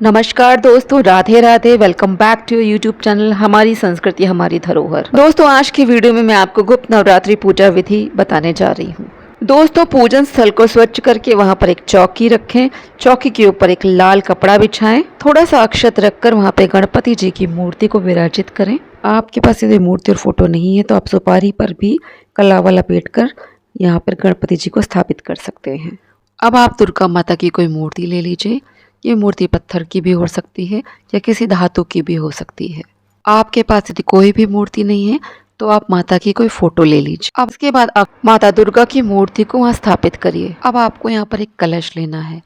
नमस्कार दोस्तों, Radhe Radhe. Welcome back to YouTube channel हमारी संस्कृति हमारी धरोहर। दोस्तों, आज की वीडियो में मैं आपको गुप्त नवरात्रि पूजा विधि बताने जा रही हूँ। दोस्तों, पूजन स्थल को स्वच्छ करके वहाँ पर एक चौकी रखें। चौकी के ऊपर एक लाल कपड़ा बिछाएं। थोड़ा सा अक्षत रखकर वहाँ पे गणपति जी की मूर्ति को विराजित करें। आपके पास यदि मूर्ति और फोटो नहीं है तो आप सुपारी पर भी कलावा लपेट कर यहाँ पर गणपति जी को स्थापित कर सकते हैं। अब आप दुर्गा माता की कोई मूर्ति ले लीजिए। ये मूर्ति पत्थर की भी हो सकती है या किसी धातु की भी हो सकती है। आपके पास यदि कोई भी मूर्ति नहीं है तो आप माता की कोई फोटो ले लीजिए। अब इसके बाद आप माता दुर्गा की मूर्ति को वहाँ स्थापित करिए। अब आपको यहाँ पर एक कलश लेना है।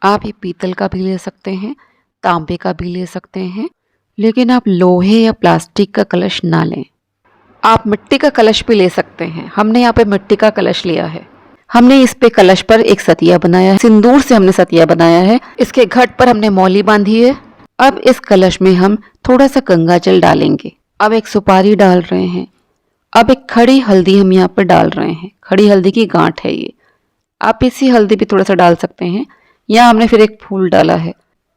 आप ये पीतल का भी ले सकते हैं, तांबे का भी ले सकते हैं, लेकिन आप लोहे या प्लास्टिक का कलश ना लें। आप मिट्टी का कलश भी ले सकते हैं। हमने यहाँ पे मिट्टी का कलश लिया है। हमने इस पे कलश पर एक सतिया बनाया है। सिंदूर से हमने सतिया बनाया है। इसके घट पर हमने मौली बांधी है। अब इस कलश में हम थोड़ा सा गंगा जल डालेंगे। अब एक सुपारी डाल रहे हैं। अब एक खड़ी हल्दी हम यहाँ पर डाल रहे हैं। खड़ी हल्दी की गांठ है ये। आप इसी हल्दी भी थोड़ा सा डाल सकते हैं। यहाँ हमने फिर एक फूल डाला है।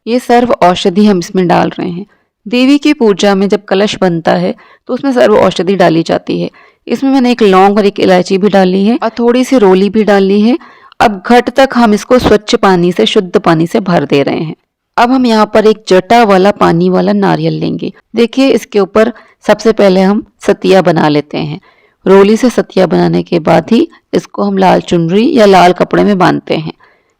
ये सर्व औषधि हम इसमें डाल रहे हैं। देवी की पूजा में जब कलश बनता है तो उसमें सर्व औषधि डाली जाती है। इसमें मैंने एक लौंग और एक इलायची भी डाली है और थोड़ी सी रोली भी डाली है। अब घट तक हम इसको स्वच्छ पानी से, शुद्ध पानी से भर दे रहे हैं। अब हम यहाँ पर एक जटा वाला पानी वाला नारियल लेंगे। देखिए, इसके ऊपर सबसे पहले हम सतिया बना लेते हैं। रोली से सतिया बनाने के बाद ही इसको हम लाल चुनरी या लाल कपड़े में बांधते हैं।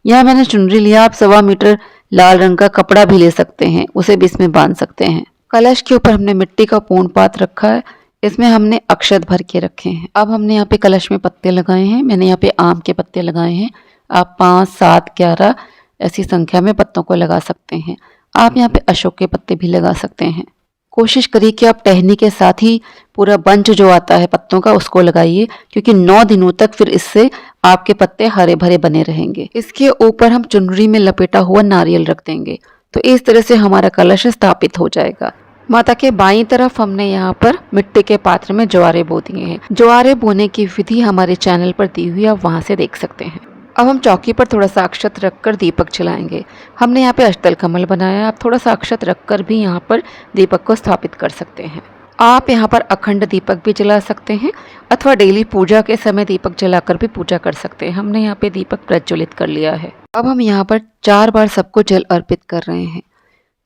यहाँ मैंने चुनरी लिया। आप 1.25 मीटर लाल रंग का कपड़ा भी ले सकते हैं, उसे भी इसमें बांध सकते हैं। कलश के ऊपर हमने मिट्टी का पूर्ण पात्र रखा है। इसमें हमने अक्षत भर के रखे हैं। अब हमने यहाँ पे कलश में पत्ते लगाए हैं। मैंने यहाँ पे आम के पत्ते लगाए हैं। आप 5, 7, 11 ऐसी संख्या में पत्तों को लगा सकते हैं। आप यहाँ पे अशोक के पत्ते भी लगा सकते हैं। कोशिश करिए कि आप टहनी के साथ ही पूरा बंच जो आता है पत्तों का उसको लगाइए, क्योंकि 9 दिनों तक फिर इससे आपके पत्ते हरे भरे बने रहेंगे। इसके ऊपर हम चुनरी में लपेटा हुआ नारियल रख देंगे। तो इस तरह से हमारा कलश स्थापित हो जाएगा। माता के बाईं तरफ हमने यहाँ पर मिट्टी के पात्र में ज्वारे बो दिए हैं। ज्वारे बोने की विधि हमारे चैनल पर दी हुई है, आप वहां से देख सकते हैं। अब हम चौकी पर थोड़ा सा अक्षत रखकर दीपक जलाएंगे। हमने यहाँ पे अष्टदल कमल बनाया है। आप थोड़ा सा अक्षत रखकर भी यहाँ पर दीपक को स्थापित कर सकते हैं। आप यहाँ पर अखंड दीपक भी जला सकते हैं अथवा डेली पूजा के समय दीपक जलाकर भी पूजा कर सकते हैं। हमने यहाँ पे दीपक प्रज्वलित कर लिया है। अब हम यहाँ पर 4 बार सबको जल अर्पित कर रहे हैं।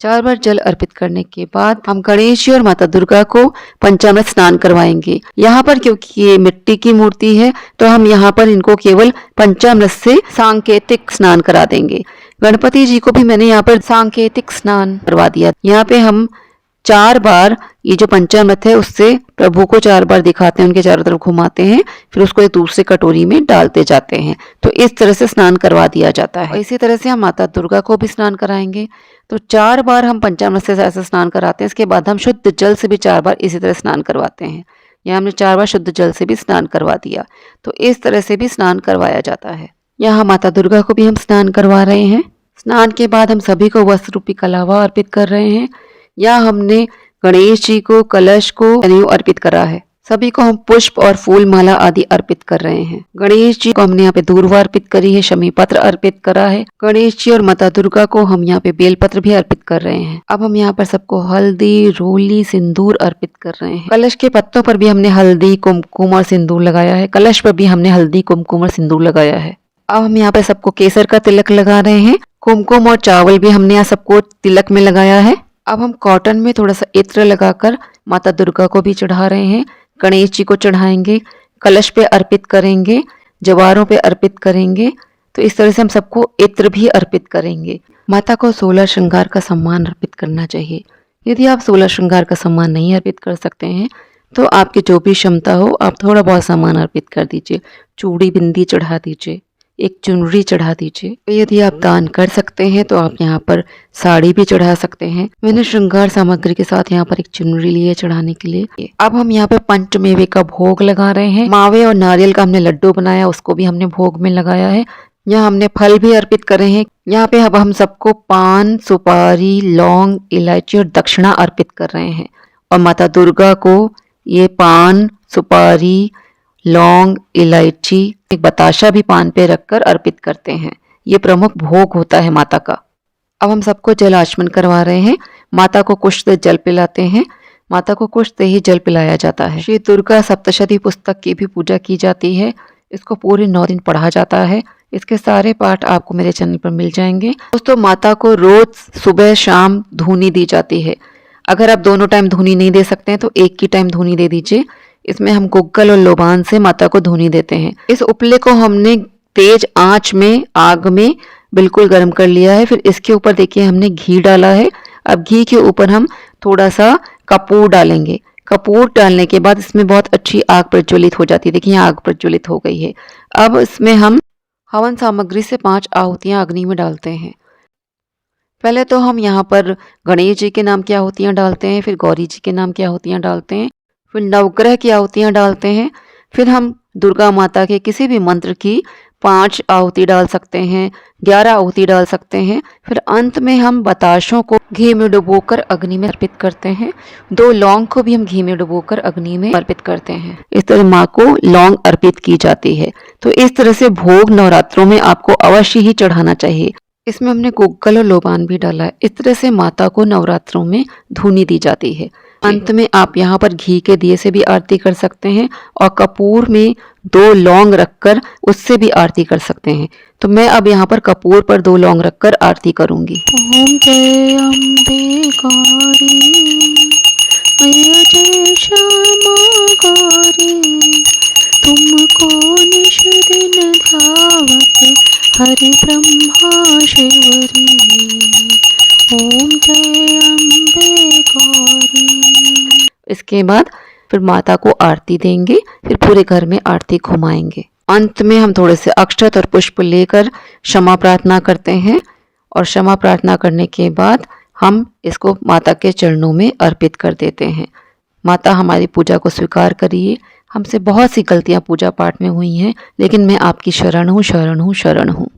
4 बार जल अर्पित करने के बाद हम गणेश जी और माता दुर्गा को पंचामृत स्नान करवाएंगे। यहाँ पर क्योंकि ये मिट्टी की मूर्ति है तो हम यहाँ पर इनको केवल पंचामृत से सांकेतिक स्नान करा देंगे। गणपति जी को भी मैंने यहाँ पर सांकेतिक स्नान करवा दिया। यहाँ पे हम 4 बार ये जो पंचामृत है उससे प्रभु को 4 बार दिखाते हैं, उनके चारों तरफ घुमाते हैं, फिर उसको एक दूसरे कटोरी में डालते जाते हैं। तो इस तरह से स्नान करवा दिया जाता है। इसी तरह से हम माता दुर्गा को भी स्नान कराएंगे। तो 4 बार हम पंचामृत से ऐसे स्नान कराते हैं। इसके बाद हम शुद्ध जल से भी 4 बार इसी तरह स्नान करवाते हैं। यहाँ हमने 4 बार शुद्ध जल से भी स्नान करवा दिया। तो इस तरह से भी स्नान करवाया जाता है। यहाँ माता दुर्गा को भी हम स्नान करवा रहे हैं। स्नान के बाद हम सभी को वस्त्र रूपी कलावा अर्पित कर रहे हैं। यहाँ हमने गणेश जी को, कलश को जनेऊ अर्पित करा है। सभी को हम पुष्प और फूल माला आदि अर्पित कर रहे हैं। गणेश जी को हमने यहाँ पे दूर्वा अर्पित करी है, शमी पत्र अर्पित करा है। गणेश जी और माता दुर्गा को हम यहाँ पे बेलपत्र भी अर्पित कर रहे हैं। अब हम यहाँ पर सबको हल्दी, रोली, सिंदूर अर्पित कर रहे हैं। कलश के पत्तों पर भी हमने हल्दी, कुमकुम और सिंदूर लगाया है। कलश पर भी हमने हल्दी, कुमकुम और सिंदूर लगाया है। अब हम यहाँ पे सबको केसर का तिलक लगा रहे हैं। कुमकुम और चावल भी हमने यहाँ सबको तिलक में लगाया है। अब हम कॉटन में थोड़ा सा इत्र लगाकर माता दुर्गा को भी चढ़ा रहे हैं। गणेश जी को चढ़ाएंगे, कलश पे अर्पित करेंगे, जवारों पे अर्पित करेंगे। तो इस तरह से हम सबको इत्र भी अर्पित करेंगे। माता को 16 श्रृंगार का सम्मान अर्पित करना चाहिए। यदि आप 16 श्रृंगार का सम्मान नहीं अर्पित कर सकते हैं तो आपकी जो भी क्षमता हो आप थोड़ा बहुत सामान अर्पित कर दीजिए। चूड़ी बिंदी चढ़ा दीजिए, एक चुनरी चढ़ा दीजिए। यदि आप दान कर सकते हैं तो आप यहाँ पर साड़ी भी चढ़ा सकते हैं। मैंने श्रृंगार सामग्री के साथ यहाँ पर एक चुनरी ली है चढ़ाने के लिए। अब हम यहाँ पे पंचमेवे का भोग लगा रहे हैं। मावे और नारियल का हमने लड्डू बनाया, उसको भी हमने भोग में लगाया है। यहाँ हमने फल भी अर्पित करे हैं। यहाँ पे अब हम सबको पान, सुपारी, लौंग, इलायची और दक्षिणा अर्पित कर रहे हैं। और माता दुर्गा को ये पान, सुपारी, लौंग, इलायची, एक बताशा भी पान पे रखकर अर्पित करते हैं। ये प्रमुख भोग होता है माता का। अब हम सबको जल आचमन करवा रहे हैं। माता को कुछ देर जल पिलाते हैं। माता को कुछ देर ही जल पिलाया जाता है। श्री दुर्गा सप्तशती पुस्तक की भी पूजा की जाती है। इसको पूरे 9 दिन पढ़ा जाता है। इसके सारे पाठ आपको मेरे चैनल पर मिल जाएंगे। दोस्तों, माता को रोज सुबह शाम धूनी दी जाती है। अगर आप दोनों टाइम धूनी नहीं दे सकते हैं तो एक ही टाइम धूनी दे दीजिए। इसमें हम गुग्गल और लोबान से माता को धूनी देते हैं। इस उपले को हमने तेज आंच में आग में बिल्कुल गर्म कर लिया है। फिर इसके ऊपर देखिए हमने घी डाला है। अब घी के ऊपर हम थोड़ा सा कपूर डालेंगे। कपूर डालने के बाद इसमें बहुत अच्छी आग प्रज्वलित हो जाती है। देखिए आग प्रज्वलित हो गई है। अब इसमें हम हवन सामग्री से 5 आहुतियां अग्नि में डालते हैं। पहले तो हम यहाँ पर गणेश जी के नाम की आहुतियां डालते हैं, फिर गौरी जी के नाम की आहुतियां डालते हैं, फिर नवग्रह की आहुतियां डालते हैं, फिर हम दुर्गा माता के किसी भी मंत्र की 5 आहुति डाल सकते हैं, 11 आहुति डाल सकते हैं। फिर अंत में हम बताशों को घी में डुबोकर अग्नि में अर्पित करते हैं। 2 लौंग को भी हम घी में डुबोकर अग्नि में अर्पित करते हैं। इस तरह माँ को लौंग अर्पित की जाती है। तो इस तरह से भोग नवरात्रों में आपको अवश्य ही चढ़ाना चाहिए। इसमें हमने गुग्गल और लोबान भी डाला है। इस तरह से माता को नवरात्रों में धूनी दी जाती है। अंत में आप यहाँ पर घी के दिए से भी आरती कर सकते हैं और कपूर में 2 लौंग रखकर उससे भी आरती कर सकते हैं। तो मैं अब यहाँ पर कपूर पर 2 लौंग रखकर आरती करूंगी। ओम जय अम्बे गौरी मैया जय श्यामा गौरी, तुमको निश दिन ध्यावत हरि ब्रह्मा शिवरी। ओम जय अम्बे गौरी। इसके बाद फिर माता को आरती देंगे। फिर पूरे घर में आरती घुमाएंगे। अंत में हम थोड़े से अक्षत और पुष्प लेकर क्षमा प्रार्थना करते हैं और क्षमा प्रार्थना करने के बाद हम इसको माता के चरणों में अर्पित कर देते हैं। माता हमारी पूजा को स्वीकार करिए। हमसे बहुत सी गलतियां पूजा पाठ में हुई हैं, लेकिन मैं आपकी शरण हूँ, शरण हूँ, शरण हूँ।